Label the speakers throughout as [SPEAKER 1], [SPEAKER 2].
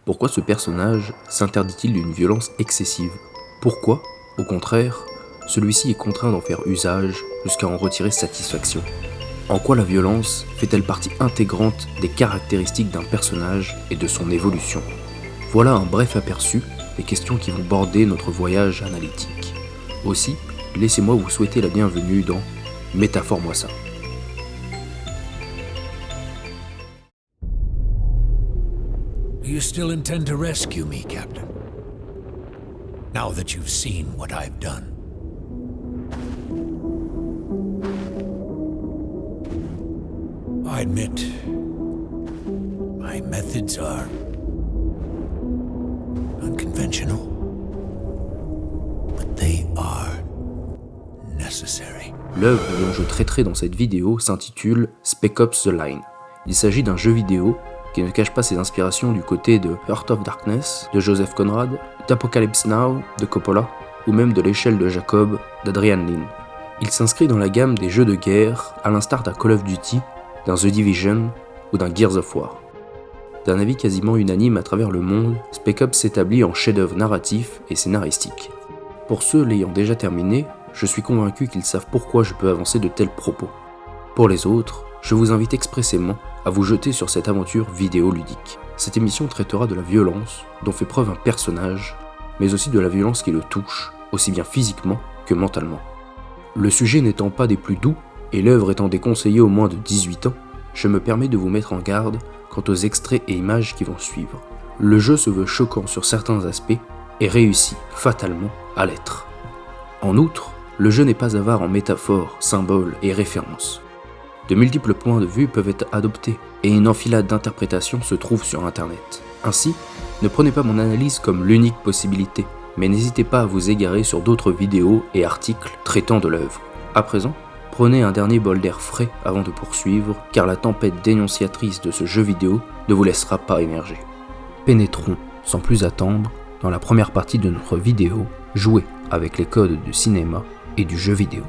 [SPEAKER 1] Pourquoi ce personnage s'interdit-il d'une violence excessive? Pourquoi, au contraire, celui-ci est contraint d'en faire usage jusqu'à en retirer satisfaction? En quoi la violence fait-elle partie intégrante des caractéristiques d'un personnage et de son évolution? Voilà un bref aperçu des questions qui vont border notre voyage analytique. Aussi, laissez-moi vous souhaiter la bienvenue dans Métaphore-moi ça.
[SPEAKER 2] Do you still intend to rescue me, Captain? Now that you've seen what I've done. I admit, my methods are unconventional, but they are necessary.
[SPEAKER 1] L'œuvre dont je traiterai dans cette vidéo s'intitule Spec Ops: The Line. Il s'agit d'un jeu vidéo qui ne cache pas ses inspirations du côté de Heart of Darkness de Joseph Conrad, d'Apocalypse Now de Coppola, ou même de L'échelle de Jacob d'Adrian Lyne. Il s'inscrit dans la gamme des jeux de guerre, à l'instar d'un Call of Duty, d'un The Division ou d'un Gears of War. D'un avis quasiment unanime à travers le monde, Spec Ops s'établit en chef-d'œuvre narratif et scénaristique. Pour ceux l'ayant déjà terminé, je suis convaincu qu'ils savent pourquoi je peux avancer de tels propos. Pour les autres, je vous invite expressément à vous jeter sur cette aventure vidéoludique. Cette émission traitera de la violence dont fait preuve un personnage, mais aussi de la violence qui le touche, aussi bien physiquement que mentalement. Le sujet n'étant pas des plus doux, et l'œuvre étant déconseillée aux moins de 18 ans, je me permets de vous mettre en garde quant aux extraits et images qui vont suivre. Le jeu se veut choquant sur certains aspects, et réussit, fatalement, à l'être. En outre, le jeu n'est pas avare en métaphores, symboles et références. De multiples points de vue peuvent être adoptés, et une enfilade d'interprétations se trouve sur internet. Ainsi, ne prenez pas mon analyse comme l'unique possibilité, mais n'hésitez pas à vous égarer sur d'autres vidéos et articles traitant de l'œuvre. À présent, prenez un dernier bol d'air frais avant de poursuivre, car la tempête dénonciatrice de ce jeu vidéo ne vous laissera pas émerger. Pénétrons, sans plus attendre, dans la première partie de notre vidéo, jouer avec les codes du cinéma et du jeu vidéo.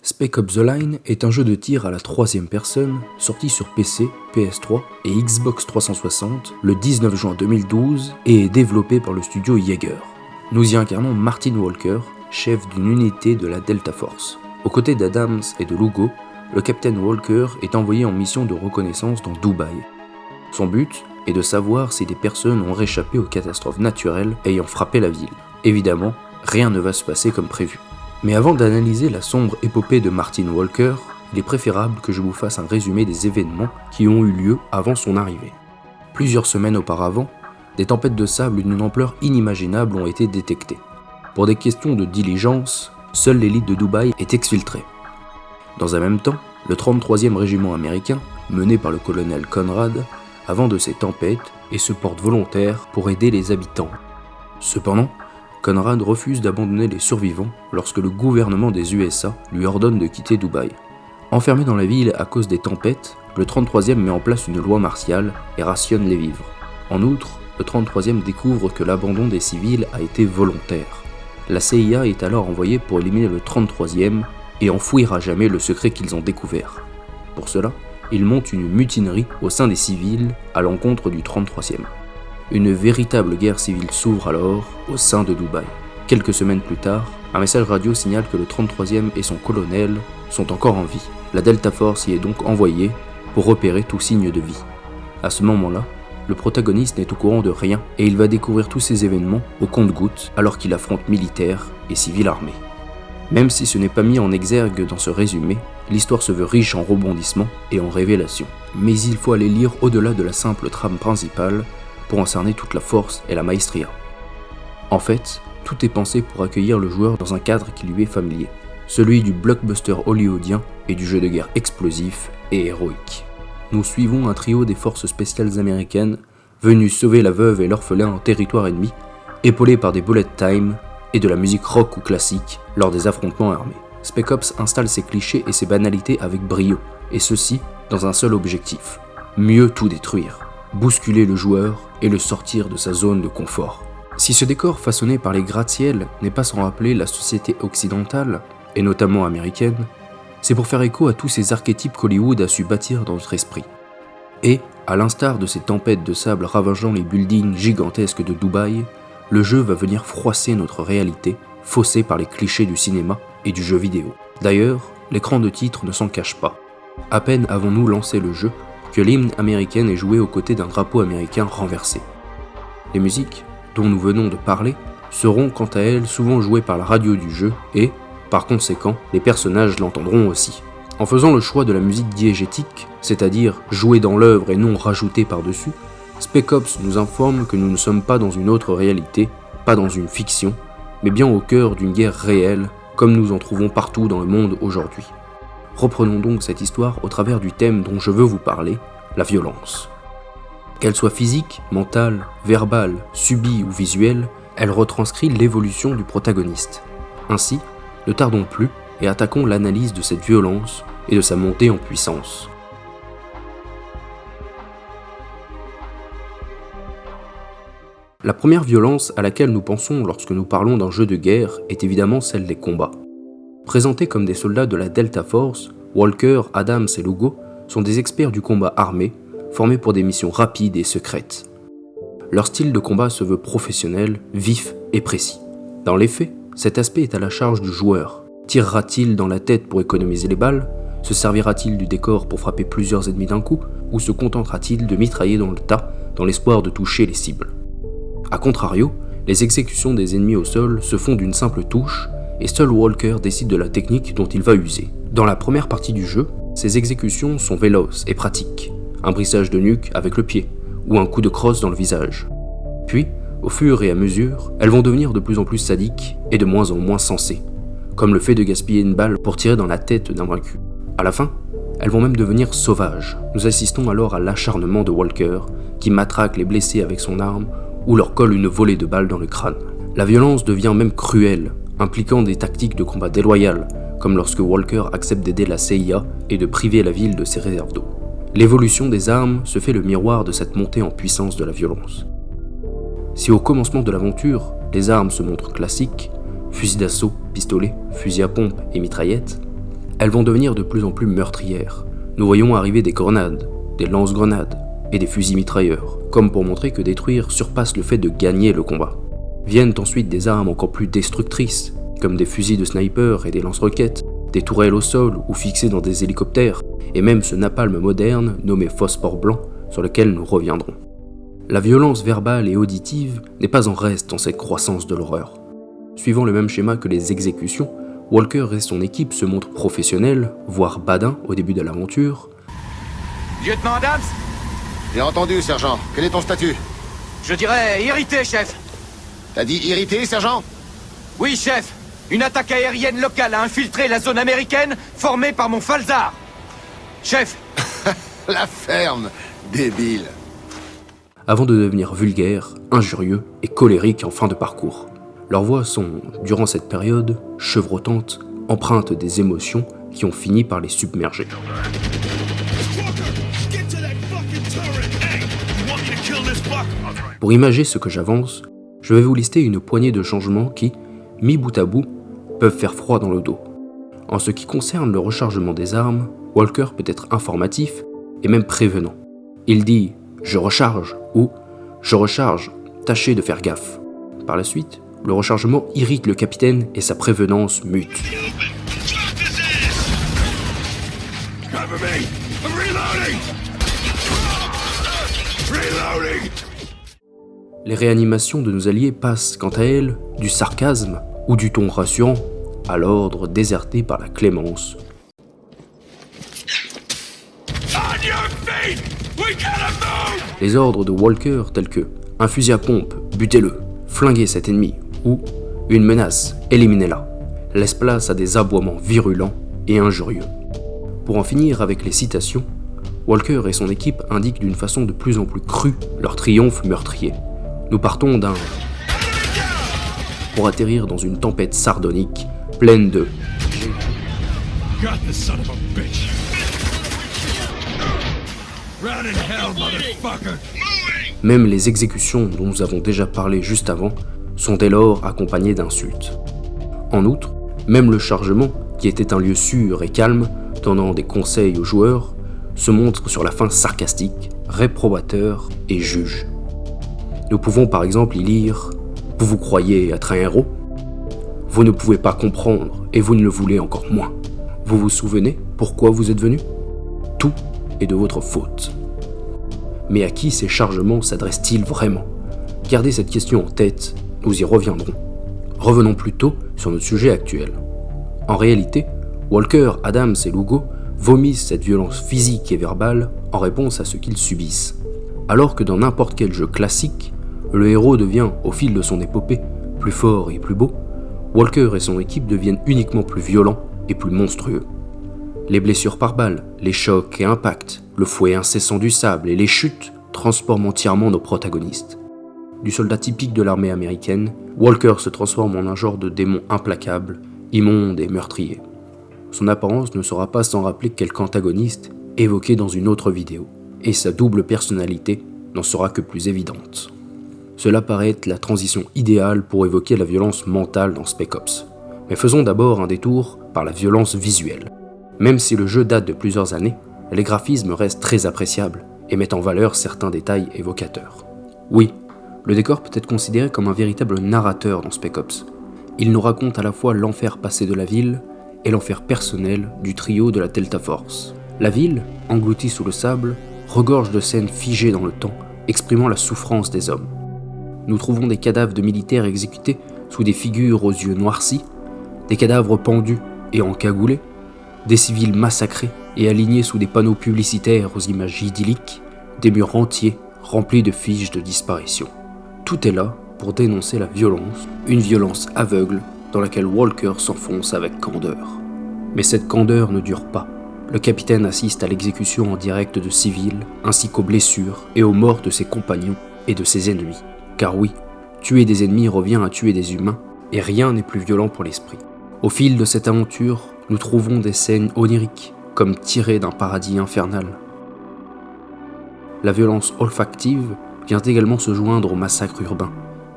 [SPEAKER 1] Spec Ops: The Line est un jeu de tir à la troisième personne, sorti sur PC, PS3 et Xbox 360 le 19 juin 2012 et est développé par le studio Yager. Nous y incarnons Martin Walker, chef d'une unité de la Delta Force. Aux côtés d'Adams et de Lugo, le Captain Walker est envoyé en mission de reconnaissance dans Dubaï. Son but est de savoir si des personnes ont réchappé aux catastrophes naturelles ayant frappé la ville. Évidemment, rien ne va se passer comme prévu. Mais avant d'analyser la sombre épopée de Martin Walker, il est préférable que je vous fasse un résumé des événements qui ont eu lieu avant son arrivée. Plusieurs semaines auparavant, des tempêtes de sable d'une ampleur inimaginable ont été détectées. Pour des questions de diligence, seule l'élite de Dubaï est exfiltrée. Dans un même temps, le 33e régiment américain, mené par le colonel Conrad, a vent de ces tempêtes et se porte volontaire pour aider les habitants. Cependant, Conrad refuse d'abandonner les survivants lorsque le gouvernement des USA lui ordonne de quitter Dubaï. Enfermé dans la ville à cause des tempêtes, le 33e met en place une loi martiale et rationne les vivres. En outre, le 33e découvre que l'abandon des civils a été volontaire. La CIA est alors envoyée pour éliminer le 33e et enfouir à jamais le secret qu'ils ont découvert. Pour cela, ils montent une mutinerie au sein des civils à l'encontre du 33e. Une véritable guerre civile s'ouvre alors au sein de Dubaï. Quelques semaines plus tard, un message radio signale que le 33e et son colonel sont encore en vie. La Delta Force y est donc envoyée pour repérer tout signe de vie. À ce moment-là, le protagoniste n'est au courant de rien et il va découvrir tous ces événements au compte-gouttes alors qu'il affronte militaires et civils armés. Même si ce n'est pas mis en exergue dans ce résumé, l'histoire se veut riche en rebondissements et en révélations. Mais il faut aller lire au-delà de la simple trame principale pour en cerner toute la force et la maestria. En fait, tout est pensé pour accueillir le joueur dans un cadre qui lui est familier, celui du blockbuster hollywoodien et du jeu de guerre explosif et héroïque. Nous suivons un trio des forces spéciales américaines venus sauver la veuve et l'orphelin en territoire ennemi, épaulés par des bullet time et de la musique rock ou classique lors des affrontements armés. Spec Ops installe ses clichés et ses banalités avec brio, et ceci dans un seul objectif, mieux tout détruire, bousculer le joueur et le sortir de sa zone de confort. Si ce décor façonné par les gratte-ciel n'est pas sans rappeler la société occidentale, et notamment américaine, c'est pour faire écho à tous ces archétypes qu'Hollywood a su bâtir dans notre esprit. Et, À l'instar de ces tempêtes de sable ravageant les buildings gigantesques de Dubaï, le jeu va venir froisser notre réalité, faussée par les clichés du cinéma et du jeu vidéo. D'ailleurs, l'écran de titre ne s'en cache pas. À peine avons-nous lancé le jeu que l'hymne américaine est joué aux côtés d'un drapeau américain renversé. Les musiques, dont nous venons de parler, seront quant à elles souvent jouées par la radio du jeu et, par conséquent, les personnages l'entendront aussi. En faisant le choix de la musique diégétique, c'est-à-dire jouée dans l'œuvre et non rajoutée par-dessus, Spec Ops nous informe que nous ne sommes pas dans une autre réalité, pas dans une fiction, mais bien au cœur d'une guerre réelle, comme nous en trouvons partout dans le monde aujourd'hui. Reprenons donc cette histoire au travers du thème dont je veux vous parler, la violence. Qu'elle soit physique, mentale, verbale, subie ou visuelle, elle retranscrit l'évolution du protagoniste. Ainsi, ne tardons plus et attaquons l'analyse de cette violence et de sa montée en puissance. La première violence à laquelle nous pensons lorsque nous parlons d'un jeu de guerre est évidemment celle des combats. Présentés comme des soldats de la Delta Force, Walker, Adams et Lugo sont des experts du combat armé, formés pour des missions rapides et secrètes. Leur style de combat se veut professionnel, vif et précis. Dans les faits, cet aspect est à la charge du joueur. Tirera-t-il dans la tête pour économiser les balles ? Se servira-t-il du décor pour frapper plusieurs ennemis d'un coup ? Ou se contentera-t-il de mitrailler dans le tas, dans l'espoir de toucher les cibles ? A contrario, les exécutions des ennemis au sol se font d'une simple touche, et seul Walker décide de la technique dont il va user. Dans la première partie du jeu, ces exécutions sont véloces et pratiques. Un brisage de nuque avec le pied, ou un coup de crosse dans le visage. Puis, au fur et à mesure, elles vont devenir de plus en plus sadiques et de moins en moins sensées, comme le fait de gaspiller une balle pour tirer dans la tête d'un vaincu. À la fin, elles vont même devenir sauvages. Nous assistons alors à l'acharnement de Walker, qui matraque les blessés avec son arme, ou leur colle une volée de balles dans le crâne. La violence devient même cruelle, impliquant des tactiques de combat déloyales, comme lorsque Walker accepte d'aider la CIA et de priver la ville de ses réserves d'eau. L'évolution des armes se fait le miroir de cette montée en puissance de la violence. Si au commencement de l'aventure, les armes se montrent classiques, fusils d'assaut, pistolets, fusils à pompe et mitraillettes, elles vont devenir de plus en plus meurtrières. Nous voyons arriver des grenades, des lance-grenades et des fusils mitrailleurs, comme pour montrer que détruire surpasse le fait de gagner le combat. Viennent ensuite des armes encore plus destructrices, comme des fusils de sniper et des lance-roquettes, des tourelles au sol ou fixées dans des hélicoptères, et même ce napalm moderne nommé phosphore blanc, sur lequel nous reviendrons. La violence verbale et auditive n'est pas en reste dans cette croissance de l'horreur. Suivant le même schéma que les exécutions, Walker et son équipe se montrent professionnels, voire badins au début de l'aventure.
[SPEAKER 3] Lieutenant Adams ?
[SPEAKER 4] J'ai entendu, sergent. Quel est ton statut?
[SPEAKER 3] Je dirais irrité, chef.
[SPEAKER 4] T'as dit irrité, sergent?
[SPEAKER 3] Oui, chef. Une attaque aérienne locale a infiltré la zone américaine formée par mon Falzar. Chef.
[SPEAKER 4] La ferme, débile.
[SPEAKER 1] Avant de devenir vulgaires, injurieux et colériques en fin de parcours. Leurs voix sont, durant cette période, chevrotantes, empreintes des émotions qui ont fini par les submerger. Pour imager ce que j'avance, je vais vous lister une poignée de changements qui, mis bout à bout, peuvent faire froid dans le dos. En ce qui concerne le rechargement des armes, Walker peut être informatif et même prévenant. Il dit « je recharge » ou « je recharge, tâchez de faire gaffe ». Par la suite, le rechargement irrite le capitaine et sa prévenance mute. Les réanimations de nos alliés passent, quant à elles, du sarcasme ou du ton rassurant à l'ordre déserté par la clémence. Les ordres de Walker tels que « un fusil à pompe, butez-le »,« flinguez cet ennemi » ou « une menace, éliminez-la » laissent place à des aboiements virulents et injurieux. Pour en finir avec les citations, Walker et son équipe indiquent d'une façon de plus en plus crue leur triomphe meurtrier. Nous partons d'un pour atterrir dans une tempête sardonique pleine de Même les exécutions dont nous avons déjà parlé juste avant sont dès lors accompagnées d'insultes. En outre, même le chargement, qui était un lieu sûr et calme, donnant des conseils aux joueurs, se montre sur la fin sarcastique, réprobateur et juge. Nous pouvons par exemple y lire « Vous vous croyez être un héros ? Vous ne pouvez pas comprendre et vous ne le voulez encore moins. Vous vous souvenez pourquoi vous êtes venu ? Tout est de votre faute. » Mais à qui ces chargements s'adressent-ils vraiment ? Gardez cette question en tête, nous y reviendrons. Revenons plutôt sur notre sujet actuel. En réalité, Walker, Adams et Lugo vomissent cette violence physique et verbale en réponse à ce qu'ils subissent. Alors que dans n'importe quel jeu classique, le héros devient, au fil de son épopée, plus fort et plus beau, Walker et son équipe deviennent uniquement plus violents et plus monstrueux. Les blessures par balles, les chocs et impacts, le fouet incessant du sable et les chutes transforment entièrement nos protagonistes. Du soldat typique de l'armée américaine, Walker se transforme en un genre de démon implacable, immonde et meurtrier. Son apparence ne sera pas sans rappeler quelque antagoniste évoqué dans une autre vidéo, et sa double personnalité n'en sera que plus évidente. Cela paraît être la transition idéale pour évoquer la violence mentale dans Spec Ops. Mais faisons d'abord un détour par la violence visuelle. Même si le jeu date de plusieurs années, les graphismes restent très appréciables et mettent en valeur certains détails évocateurs. Oui, le décor peut être considéré comme un véritable narrateur dans Spec Ops. Il nous raconte à la fois l'enfer passé de la ville et l'enfer personnel du trio de la Delta Force. La ville, engloutie sous le sable, regorge de scènes figées dans le temps, exprimant la souffrance des hommes. Nous trouvons des cadavres de militaires exécutés sous des figures aux yeux noircis, des cadavres pendus et encagoulés, des civils massacrés et alignés sous des panneaux publicitaires aux images idylliques, des murs entiers remplis de fiches de disparition. Tout est là pour dénoncer la violence, une violence aveugle dans laquelle Walker s'enfonce avec candeur. Mais cette candeur ne dure pas. Le capitaine assiste à l'exécution en direct de civils, ainsi qu'aux blessures et aux morts de ses compagnons et de ses ennemis. Car oui, tuer des ennemis revient à tuer des humains, et rien n'est plus violent pour l'esprit. Au fil de cette aventure, nous trouvons des scènes oniriques, comme tirées d'un paradis infernal. La violence olfactive vient également se joindre au massacre urbain,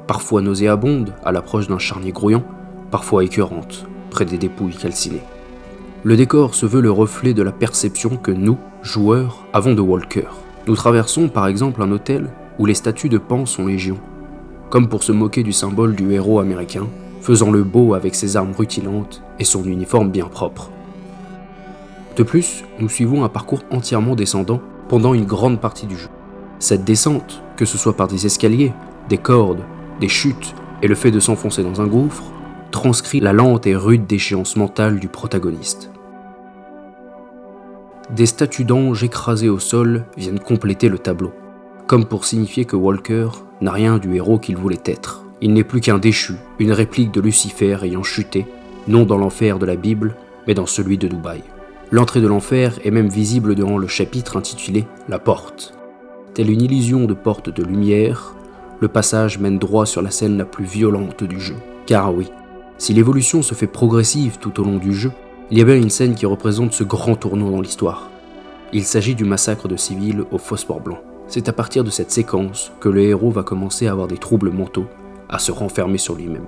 [SPEAKER 1] parfois nauséabonde à l'approche d'un charnier grouillant, parfois écœurante, près des dépouilles calcinées. Le décor se veut le reflet de la perception que nous, joueurs, avons de Walker. Nous traversons par exemple un hôtel où les statues de Pan sont légion, comme pour se moquer du symbole du héros américain, faisant le beau avec ses armes rutilantes et son uniforme bien propre. De plus, nous suivons un parcours entièrement descendant pendant une grande partie du jeu. Cette descente, que ce soit par des escaliers, des cordes, des chutes et le fait de s'enfoncer dans un gouffre, transcrit la lente et rude déchéance mentale du protagoniste. Des statues d'anges écrasées au sol viennent compléter le tableau, comme pour signifier que Walker n'a rien du héros qu'il voulait être. Il n'est plus qu'un déchu, une réplique de Lucifer ayant chuté, non dans l'enfer de la Bible, mais dans celui de Dubaï. L'entrée de l'enfer est même visible durant le chapitre intitulé « La porte ». Telle une illusion de porte de lumière, le passage mène droit sur la scène la plus violente du jeu. Car oui, si l'évolution se fait progressive tout au long du jeu, il y a bien une scène qui représente ce grand tournant dans l'histoire. Il s'agit du massacre de civils au phosphore blanc. C'est à partir de cette séquence que le héros va commencer à avoir des troubles mentaux, à se renfermer sur lui-même.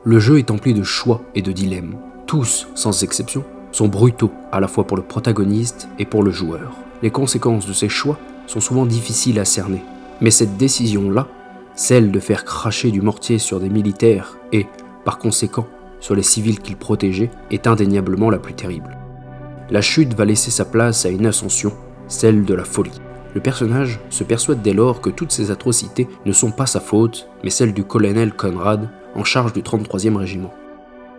[SPEAKER 1] Le jeu est empli de choix et de dilemmes. Tous, sans exception, sont brutaux à la fois pour le protagoniste et pour le joueur. Les conséquences de ces choix sont souvent difficiles à cerner. Mais cette décision-là, celle de faire cracher du mortier sur des militaires et, par conséquent, sur les civils qu'ils protégeaient, est indéniablement la plus terrible. La chute va laisser sa place à une ascension, celle de la folie. Le personnage se persuade dès lors que toutes ces atrocités ne sont pas sa faute, mais celle du colonel Conrad, en charge du 33e régiment.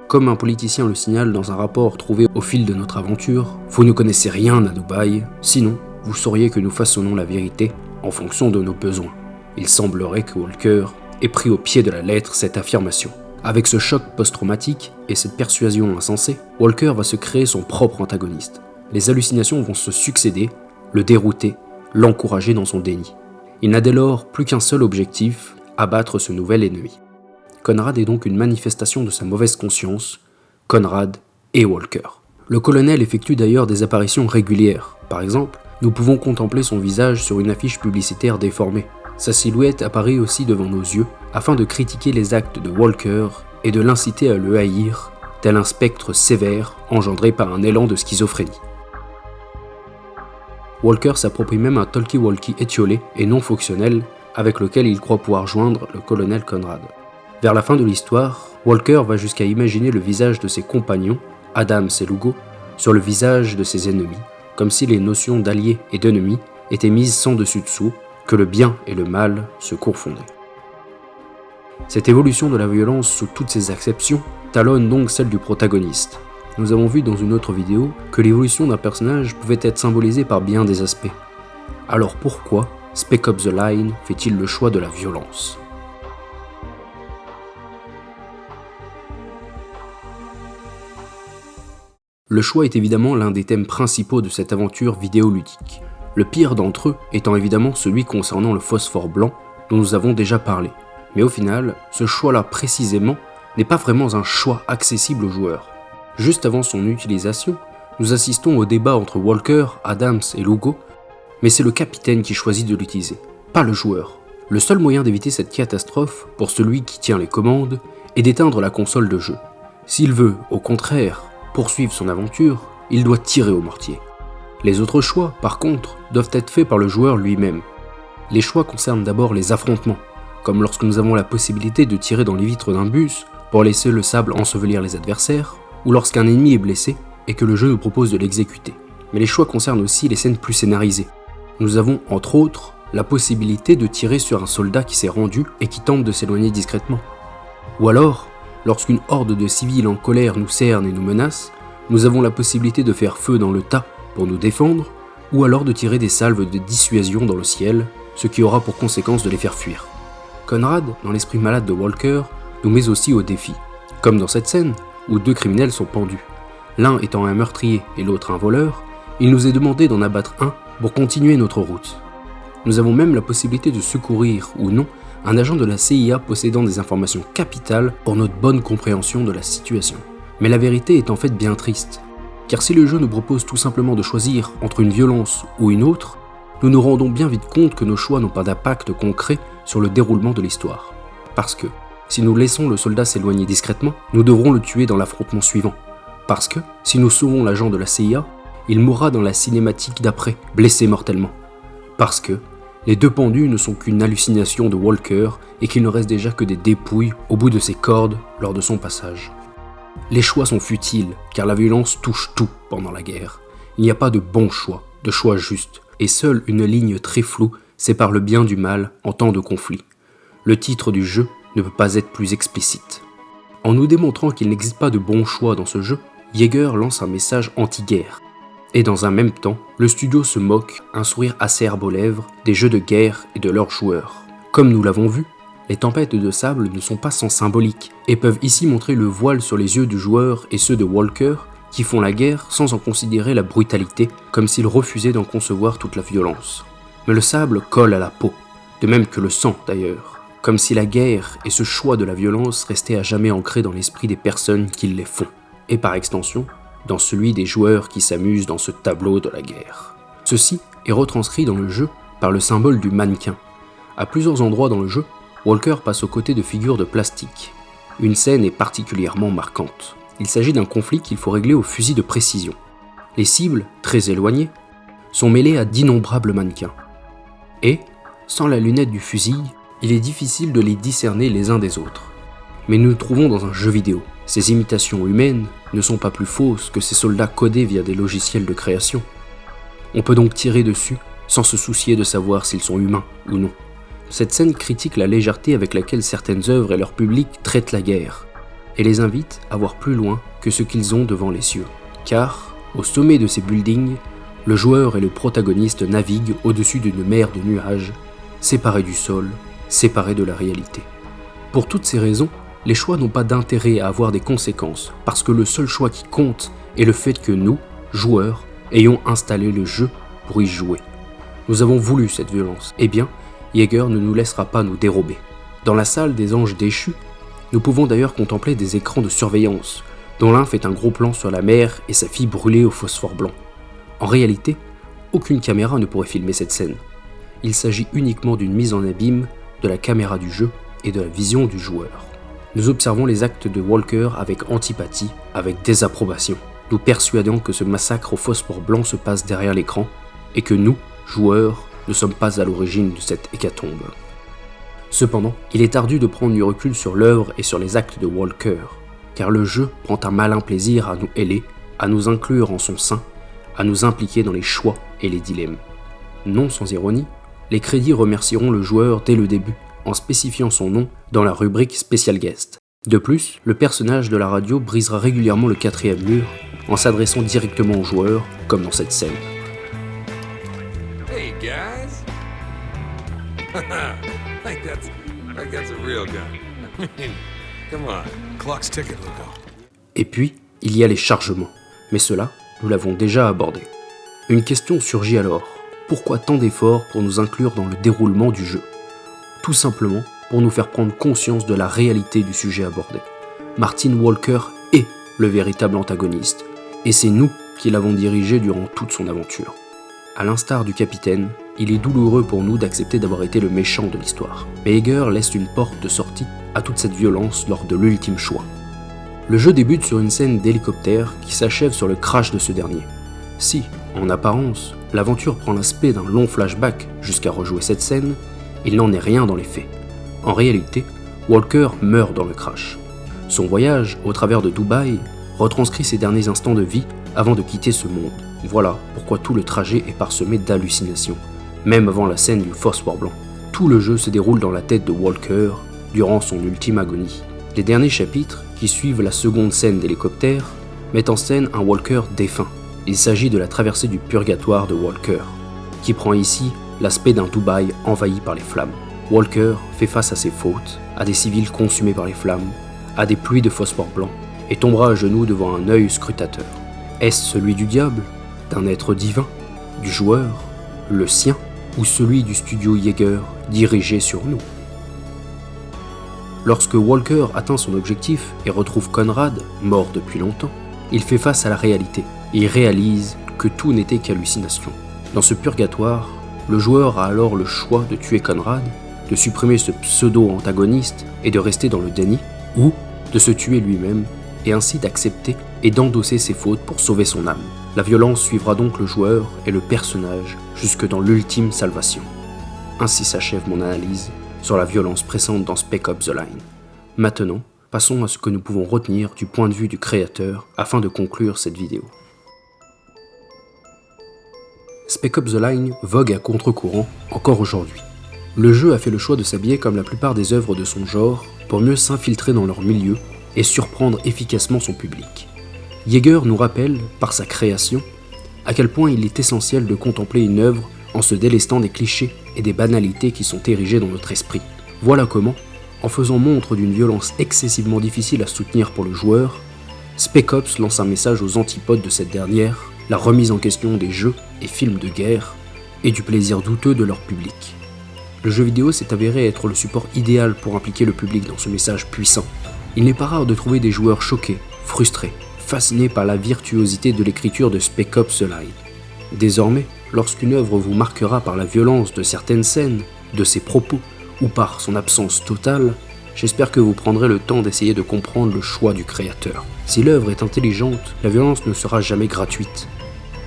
[SPEAKER 1] Comme un politicien le signale dans un rapport trouvé au fil de notre aventure, « Vous ne connaissez rien à Dubaï, sinon vous sauriez que nous façonnons la vérité en fonction de nos besoins. » Il semblerait que Walker ait pris au pied de la lettre cette affirmation. Avec ce choc post-traumatique et cette persuasion insensée, Walker va se créer son propre antagoniste. Les hallucinations vont se succéder, le dérouter, l'encourager dans son déni. Il n'a dès lors plus qu'un seul objectif, abattre ce nouvel ennemi. Conrad est donc une manifestation de sa mauvaise conscience, Conrad et Walker. Le colonel effectue d'ailleurs des apparitions régulières. Par exemple, nous pouvons contempler son visage sur une affiche publicitaire déformée. Sa silhouette apparaît aussi devant nos yeux afin de critiquer les actes de Walker et de l'inciter à le haïr, tel un spectre sévère engendré par un élan de schizophrénie. Walker s'approprie même un talkie-walkie étiolé et non fonctionnel avec lequel il croit pouvoir joindre le colonel Conrad. Vers la fin de l'histoire, Walker va jusqu'à imaginer le visage de ses compagnons, Adams et Lugo, sur le visage de ses ennemis, comme si les notions d'alliés et d'ennemis étaient mises sans dessus-dessous, que le bien et le mal se confondaient. Cette évolution de la violence sous toutes ses acceptions talonne donc celle du protagoniste. Nous avons vu dans une autre vidéo que l'évolution d'un personnage pouvait être symbolisée par bien des aspects. Alors pourquoi Spec Ops The Line fait-il le choix de la violence ? Le choix est évidemment l'un des thèmes principaux de cette aventure vidéoludique. Le pire d'entre eux étant évidemment celui concernant le phosphore blanc dont nous avons déjà parlé. Mais au final, ce choix-là précisément n'est pas vraiment un choix accessible aux joueurs. Juste avant son utilisation, nous assistons au débat entre Walker, Adams et Lugo, mais c'est le capitaine qui choisit de l'utiliser, pas le joueur. Le seul moyen d'éviter cette catastrophe, pour celui qui tient les commandes, est d'éteindre la console de jeu. S'il veut, au contraire, poursuivre son aventure, il doit tirer au mortier. Les autres choix, par contre, doivent être faits par le joueur lui-même. Les choix concernent d'abord les affrontements, comme lorsque nous avons la possibilité de tirer dans les vitres d'un bus pour laisser le sable ensevelir les adversaires, ou lorsqu'un ennemi est blessé et que le jeu nous propose de l'exécuter. Mais les choix concernent aussi les scènes plus scénarisées. Nous avons, entre autres, la possibilité de tirer sur un soldat qui s'est rendu et qui tente de s'éloigner discrètement. Ou alors, lorsqu'une horde de civils en colère nous cerne et nous menace, nous avons la possibilité de faire feu dans le tas pour nous défendre, ou alors de tirer des salves de dissuasion dans le ciel, ce qui aura pour conséquence de les faire fuir. Conrad, dans l'esprit malade de Walker, nous met aussi au défi, comme dans cette scène où deux criminels sont pendus. L'un étant un meurtrier et l'autre un voleur, il nous est demandé d'en abattre un pour continuer notre route. Nous avons même la possibilité de secourir, ou non, un agent de la CIA possédant des informations capitales pour notre bonne compréhension de la situation. Mais la vérité est en fait bien triste, car si le jeu nous propose tout simplement de choisir entre une violence ou une autre, nous nous rendons bien vite compte que nos choix n'ont pas d'impact concret sur le déroulement de l'histoire. Parce que, si nous laissons le soldat s'éloigner discrètement, nous devrons le tuer dans l'affrontement suivant. Parce que, si nous sauvons l'agent de la CIA, il mourra dans la cinématique d'après, blessé mortellement. Parce que, les deux pendus ne sont qu'une hallucination de Walker et qu'il ne reste déjà que des dépouilles au bout de ses cordes lors de son passage. Les choix sont futiles, car la violence touche tout pendant la guerre. Il n'y a pas de bon choix, de choix juste, et seule une ligne très floue sépare le bien du mal en temps de conflit. Le titre du jeu ne peut pas être plus explicite. En nous démontrant qu'il n'existe pas de bon choix dans ce jeu, Yeager lance un message anti-guerre. Et dans un même temps, le studio se moque, un sourire acerbe aux lèvres, des jeux de guerre et de leurs joueurs. Comme nous l'avons vu, les tempêtes de sable ne sont pas sans symbolique et peuvent ici montrer le voile sur les yeux du joueur et ceux de Walker qui font la guerre sans en considérer la brutalité, comme s'ils refusaient d'en concevoir toute la violence. Mais le sable colle à la peau, de même que le sang d'ailleurs, comme si la guerre et ce choix de la violence restaient à jamais ancrés dans l'esprit des personnes qui les font, et par extension, dans celui des joueurs qui s'amusent dans ce tableau de la guerre. Ceci est retranscrit dans le jeu par le symbole du mannequin. À plusieurs endroits dans le jeu, Walker passe aux côtés de figures de plastique. Une scène est particulièrement marquante. Il s'agit d'un conflit qu'il faut régler au fusil de précision. Les cibles, très éloignées, sont mêlées à d'innombrables mannequins. Et, sans la lunette du fusil, il est difficile de les discerner les uns des autres. Mais nous nous trouvons dans un jeu vidéo. Ces imitations humaines ne sont pas plus fausses que ces soldats codés via des logiciels de création. On peut donc tirer dessus sans se soucier de savoir s'ils sont humains ou non. Cette scène critique la légèreté avec laquelle certaines œuvres et leur public traitent la guerre, et les invite à voir plus loin que ce qu'ils ont devant les cieux. Car, au sommet de ces buildings, le joueur et le protagoniste naviguent au-dessus d'une mer de nuages, séparés du sol, séparés de la réalité. Pour toutes ces raisons, les choix n'ont pas d'intérêt à avoir des conséquences, parce que le seul choix qui compte est le fait que nous, joueurs, ayons installé le jeu pour y jouer. Nous avons voulu cette violence, eh bien, Yeager ne nous laissera pas nous dérober. Dans la salle des anges déchus, nous pouvons d'ailleurs contempler des écrans de surveillance, dont l'un fait un gros plan sur la mer et sa fille brûlée au phosphore blanc. En réalité, aucune caméra ne pourrait filmer cette scène. Il s'agit uniquement d'une mise en abîme de la caméra du jeu et de la vision du joueur. Nous observons les actes de Walker avec antipathie, avec désapprobation, nous persuadant que ce massacre au phosphore blanc se passe derrière l'écran et que nous, joueurs, ne sommes pas à l'origine de cette hécatombe. Cependant, il est ardu de prendre du recul sur l'œuvre et sur les actes de Walker, car le jeu prend un malin plaisir à nous héler, à nous inclure en son sein, à nous impliquer dans les choix et les dilemmes. Non sans ironie, les crédits remercieront le joueur dès le début, en spécifiant son nom dans la rubrique Special Guest. De plus, le personnage de la radio brisera régulièrement le 4e mur en s'adressant directement aux joueurs, comme dans cette scène.
[SPEAKER 5] Hey guys! I think that's a real gun. Come on.
[SPEAKER 2] Clock's ticket, Lugo.
[SPEAKER 1] Et puis, il y a les chargements, mais cela, nous l'avons déjà abordé. Une question surgit alors, pourquoi tant d'efforts pour nous inclure dans le déroulement du jeu ? Tout simplement pour nous faire prendre conscience de la réalité du sujet abordé. Martin Walker est le véritable antagoniste, et c'est nous qui l'avons dirigé durant toute son aventure. À l'instar du capitaine, il est douloureux pour nous d'accepter d'avoir été le méchant de l'histoire. Mais Yeager laisse une porte de sortie à toute cette violence lors de l'ultime choix. Le jeu débute sur une scène d'hélicoptère qui s'achève sur le crash de ce dernier. Si, en apparence, l'aventure prend l'aspect d'un long flashback jusqu'à rejouer cette scène, il n'en est rien dans les faits. En réalité, Walker meurt dans le crash. Son voyage au travers de Dubaï retranscrit ses derniers instants de vie avant de quitter ce monde. Voilà pourquoi tout le trajet est parsemé d'hallucinations, même avant la scène du phosphore blanc. Tout le jeu se déroule dans la tête de Walker durant son ultime agonie. Les derniers chapitres, qui suivent la seconde scène d'hélicoptère, mettent en scène un Walker défunt. Il s'agit de la traversée du purgatoire de Walker, qui prend ici l'aspect d'un Dubaï envahi par les flammes. Walker fait face à ses fautes, à des civils consumés par les flammes, à des pluies de phosphore blanc, et tombera à genoux devant un œil scrutateur. Est-ce celui du diable, d'un être divin, du joueur, le sien, ou celui du studio Yeager dirigé sur nous ? Lorsque Walker atteint son objectif et retrouve Conrad, mort depuis longtemps, il fait face à la réalité et il réalise que tout n'était qu'hallucination. Dans ce purgatoire, le joueur a alors le choix de tuer Conrad, de supprimer ce pseudo-antagoniste et de rester dans le déni, ou de se tuer lui-même et ainsi d'accepter et d'endosser ses fautes pour sauver son âme. La violence suivra donc le joueur et le personnage jusque dans l'ultime salvation. Ainsi s'achève mon analyse sur la violence pressante dans Spec Ops The Line. Maintenant, passons à ce que nous pouvons retenir du point de vue du créateur afin de conclure cette vidéo. Spec Ops The Line vogue à contre-courant encore aujourd'hui. Le jeu a fait le choix de s'habiller comme la plupart des œuvres de son genre pour mieux s'infiltrer dans leur milieu et surprendre efficacement son public. Yeager nous rappelle, par sa création, à quel point il est essentiel de contempler une œuvre en se délestant des clichés et des banalités qui sont érigés dans notre esprit. Voilà comment, en faisant montre d'une violence excessivement difficile à soutenir pour le joueur, Spec Ops lance un message aux antipodes de cette dernière, la remise en question des jeux et films de guerre et du plaisir douteux de leur public. Le jeu vidéo s'est avéré être le support idéal pour impliquer le public dans ce message puissant. Il n'est pas rare de trouver des joueurs choqués, frustrés, fascinés par la virtuosité de l'écriture de Spec Ops The Line. Désormais, lorsqu'une œuvre vous marquera par la violence de certaines scènes, de ses propos ou par son absence totale, j'espère que vous prendrez le temps d'essayer de comprendre le choix du créateur. Si l'œuvre est intelligente, la violence ne sera jamais gratuite.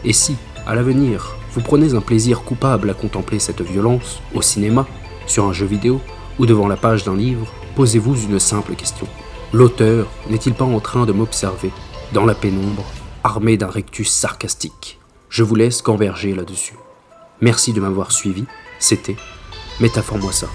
[SPEAKER 1] Et si, à l'avenir, vous prenez un plaisir coupable à contempler cette violence, au cinéma, sur un jeu vidéo ou devant la page d'un livre, posez-vous une simple question. L'auteur n'est-il pas en train de m'observer, dans la pénombre, armé d'un rectus sarcastique ? Je vous laisse gamberger là-dessus. Merci de m'avoir suivi, c'était Métaphore-moi ça.